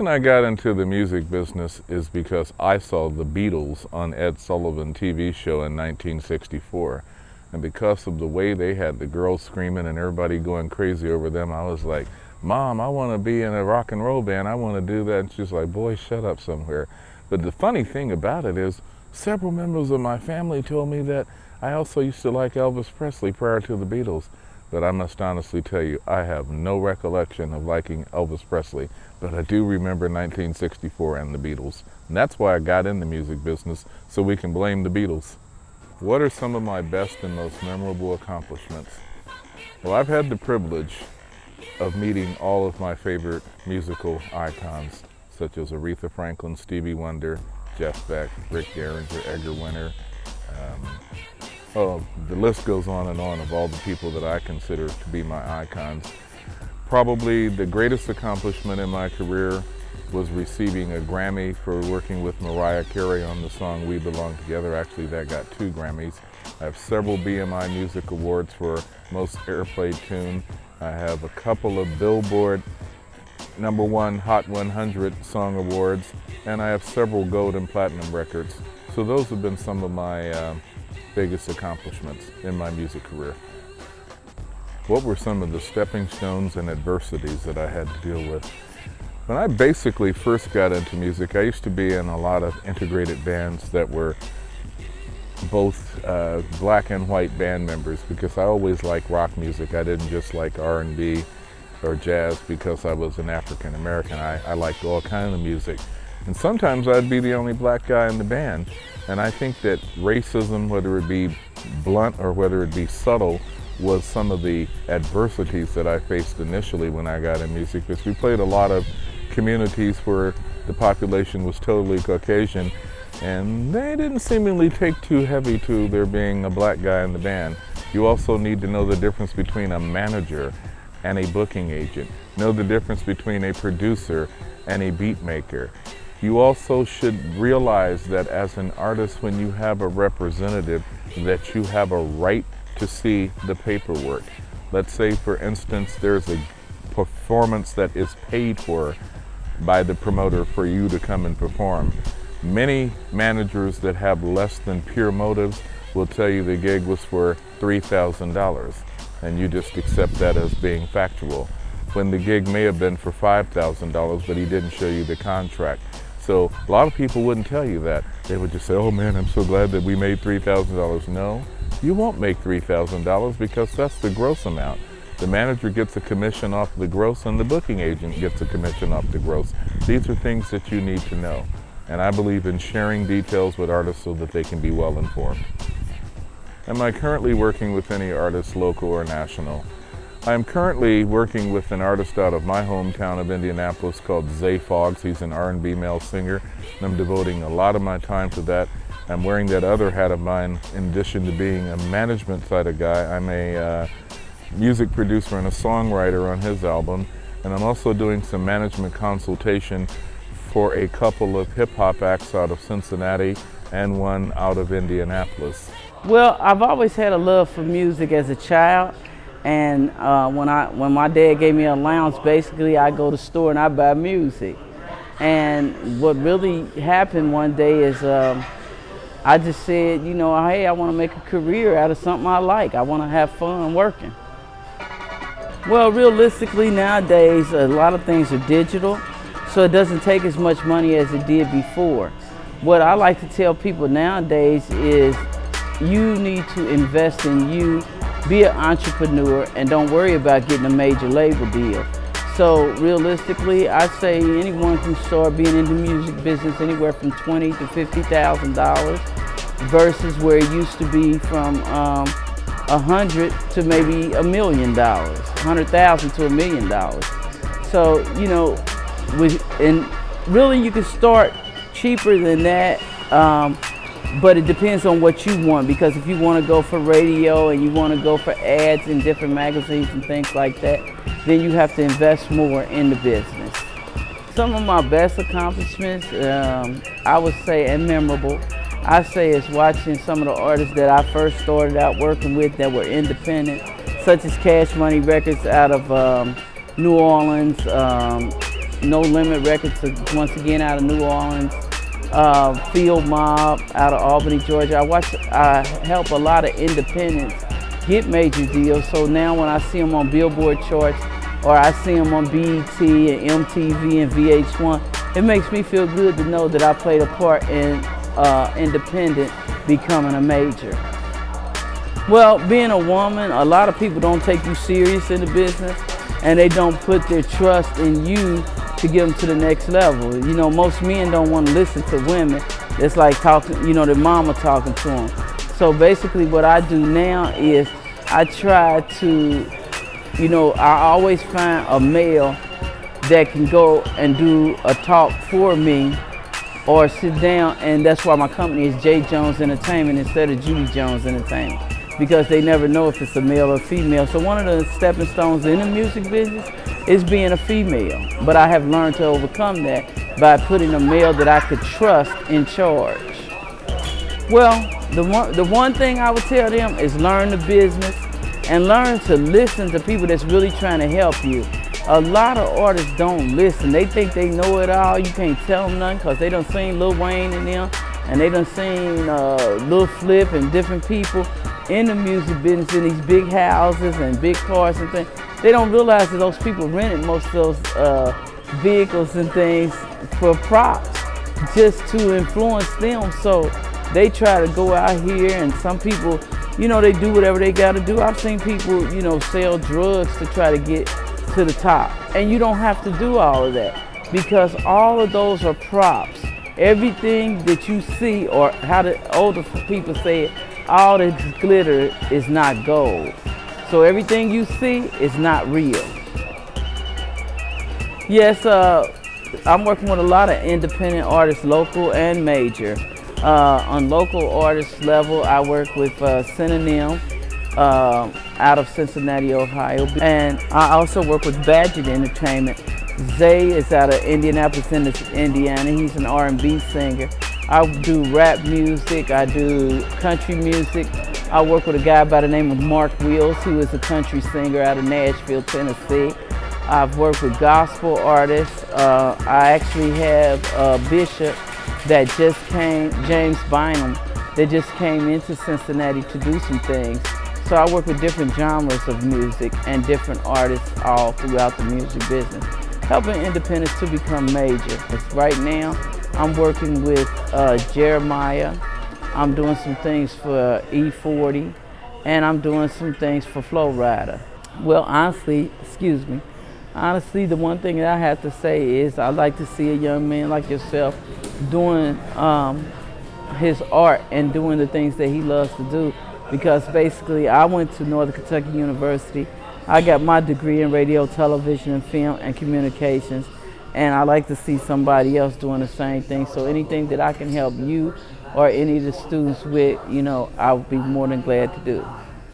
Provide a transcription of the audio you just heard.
When I got into the music business is because I saw the Beatles on Ed Sullivan TV show in 1964. And because of the way they had the girls screaming and everybody going crazy over them, I was like, Mom, I want to be in a rock and roll band. I want to do that. And she's like, boy, shut up somewhere. But the funny thing about it is several members of my family told me that I also used to like Elvis Presley prior to the Beatles. But I must honestly tell you, I have no recollection of liking Elvis Presley, but I do remember 1964 and the Beatles. And that's why I got in the music business, so we can blame the Beatles. What are some of my best and most memorable accomplishments? Well, I've had the privilege of meeting all of my favorite musical icons, such as Aretha Franklin, Stevie Wonder, Jeff Beck, Rick Derringer, Edgar Winter. The list goes on of all the people that I consider to be my icons. Probably the greatest accomplishment in my career was receiving a Grammy for working with Mariah Carey on the song We Belong Together. Actually, that got 2 Grammys. I have several BMI Music Awards for most airplayed tune. I have a couple of Billboard #1 Hot 100 Song Awards, and I have several gold and platinum records. So those have been some of my biggest accomplishments in my music career. What were some of the stepping stones and adversities that I had to deal with? When I basically first got into music, I used to be in a lot of integrated bands that were both black and white band members, because I always liked rock music. I didn't just like R&B or jazz because I was an African American. I liked all kinds of music. And sometimes I'd be the only black guy in the band. And I think that racism, whether it be blunt or whether it be subtle, was some of the adversities that I faced initially when I got in music, because we played a lot of communities where the population was totally Caucasian, and they didn't seemingly take too heavy to there being a black guy in the band. You also need to know the difference between a manager and a booking agent. Know the difference between a producer and a beat maker. You also should realize that as an artist, when you have a representative, that you have a right to see the paperwork. Let's say, for instance, there's a performance that is paid for by the promoter for you to come and perform. Many managers that have less than pure motives will tell you the gig was for $3,000, and you just accept that as being factual, when the gig may have been for $5,000, but he didn't show you the contract. So a lot of people wouldn't tell you that. They would just say, oh man, I'm so glad that we made $3,000. No, you won't make $3,000 because that's the gross amount. The manager gets a commission off the gross and the booking agent gets a commission off the gross. These are things that you need to know. And I believe in sharing details with artists so that they can be well informed. Am I currently working with any artists, local or national? I am currently working with an artist out of my hometown of Indianapolis called Zay Foggs. He's an R&B male singer, and I'm devoting a lot of my time to that. I'm wearing that other hat of mine in addition to being a management side of guy. I'm a music producer and a songwriter on his album, and I'm also doing some management consultation for a couple of hip-hop acts out of Cincinnati and one out of Indianapolis. Well, I've always had a love for music as a child. And when my dad gave me an allowance, basically I go to the store and I buy music. And what really happened one day is I just said, you know, hey, I want to make a career out of something I like. I want to have fun working. Well, realistically nowadays, a lot of things are digital, so it doesn't take as much money as it did before. What I like to tell people nowadays is you need to invest in you. Be an entrepreneur and don't worry about getting a major label deal. So realistically, I say anyone can start being in the music business anywhere from $20,000 to $50,000 versus where it used to be from $100,000 to maybe $1 million, $100,000 to $1 million. So, you know, and really you can start cheaper than that. But it depends on what you want, because if you want to go for radio and you want to go for ads in different magazines and things like that, then you have to invest more in the business. Some of my best accomplishments, I would say, and memorable, I say is watching some of the artists that I first started out working with that were independent, such as Cash Money Records out of New Orleans, No Limit Records, once again out of New Orleans. Field Mob out of Albany, Georgia. I help a lot of independents get major deals. So now when I see them on Billboard charts, or I see them on BET and MTV and VH1, it makes me feel good to know that I played a part in independent becoming a major. Well, being a woman, a lot of people don't take you serious in the business, and they don't put their trust in you to get them to the next level. You know, most men don't want to listen to women. It's like talking, you know, their mama talking to them. So basically what I do now is I try to, you know, I always find a male that can go and do a talk for me or sit down, and that's why my company is J Jones Entertainment instead of Judy Jones Entertainment, because they never know if it's a male or female. So one of the stepping stones in the music business is being a female, but I have learned to overcome that by putting a male that I could trust in charge. Well, the one thing I would tell them is learn the business and learn to listen to people that's really trying to help you. A lot of artists don't listen. They think they know it all. You can't tell them nothing because they done seen Lil Wayne and them, and they done seen Lil Flip and different people in the music business in these big houses and big cars and things. They don't realize that those people rented most of those vehicles and things for props just to influence them. So they try to go out here, and some people, you know, they do whatever they got to do. I've seen people, you know, sell drugs to try to get to the top. And you don't have to do all of that, because all of those are props. Everything that you see, or how the older people say it, all that glitter is not gold. So everything you see is not real. Yes, I'm working with a lot of independent artists, local and major. On local artist level, I work with Synonym out of Cincinnati, Ohio. And I also work with Badget Entertainment. Zay is out of Indianapolis, Indiana. He's an R&B singer. I do rap music, I do country music. I work with a guy by the name of Mark Wills, who is a country singer out of Nashville, Tennessee. I've worked with gospel artists. I actually have Bishop that just came, James Bynum, that just came into Cincinnati to do some things. So I work with different genres of music and different artists all throughout the music business, helping independents to become major. Right now, I'm working with Jeremiah. I'm doing some things for E40, and I'm doing some things for Flow Rider. Well, honestly, the one thing that I have to say is I'd like to see a young man like yourself doing his art and doing the things that he loves to do, because basically I went to Northern Kentucky University. I got my degree in radio, television, and film and communications, and I like to see somebody else doing the same thing. So anything that I can help you or any of the students with, you know, I would be more than glad to do.